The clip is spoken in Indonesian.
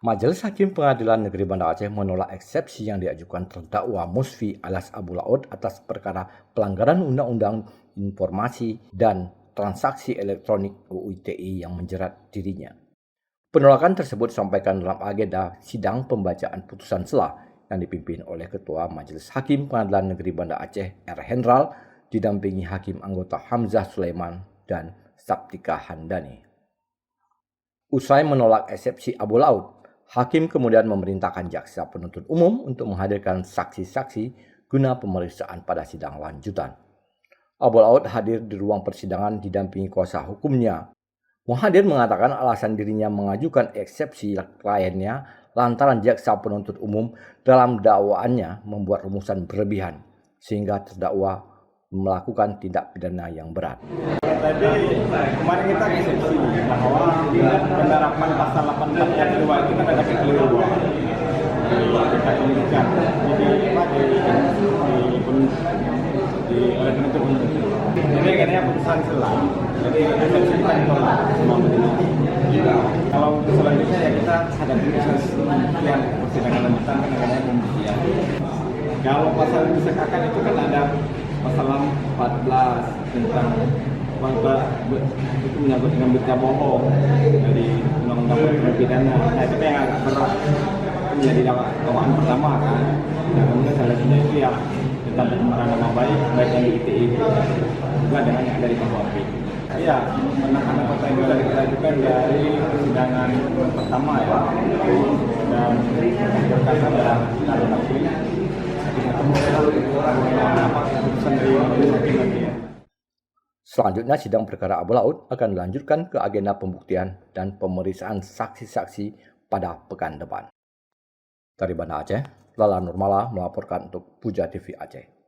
Majelis Hakim Pengadilan Negeri Banda Aceh menolak eksepsi yang diajukan terdakwa Musfi alias Abu Laut atas perkara pelanggaran Undang-Undang Informasi dan Transaksi Elektronik UU ITE yang menjerat dirinya. Penolakan tersebut disampaikan dalam agenda sidang pembacaan putusan sela yang dipimpin oleh Ketua Majelis Hakim Pengadilan Negeri Banda Aceh R. Hendral didampingi Hakim anggota Hamzah Sulaiman dan Saptika Handani. Usai menolak eksepsi Abu Laut, Hakim kemudian memerintahkan jaksa penuntut umum untuk menghadirkan saksi-saksi guna pemeriksaan pada sidang lanjutan. Abu Laut hadir di ruang persidangan didampingi kuasa hukumnya. Muhadir mengatakan alasan dirinya mengajukan eksepsi kliennya lantaran jaksa penuntut umum dalam dakwaannya membuat rumusan berlebihan sehingga terdakwa melakukan tindak pidana yang berat. Tadi kemarin kita eksepsi bahwa penerapan pasal 84 ayat 2 itu kan ada kekeliruan ketika penyidikan. Jadi oleh penuntut umum. Jadi katanya putusan sela. Jadi eksepsi kita ditolak semua majelis. Kalau selanjutnya ya kita hadapi proses yang persidangan lanjutan kan adanya pembuktian. Kalau pasal yang disekakan itu kan ada pasal 14 tentang itu menyangkut dengan berita bohong dari undang-undang perbuatan pidana. Nah itu yang agak berat menjadi dakwaan pertama kan. Dan kemudian selanjutnya itu ya tentang pencemaran nama baik yang di ITE juga dengan yang dari KUHP. Iya, penahanan kota itu dari diajukan dari persidangan pertama ya. Dan berkas ada tanda hakim. Keputusan dari majelis hakim nanti ya. Selanjutnya sidang perkara Abu Laut akan dilanjutkan ke agenda pembuktian dan pemeriksaan saksi-saksi pada pekan depan. Dari Banda Aceh, Lala Nurmala melaporkan untuk Puja TV Aceh.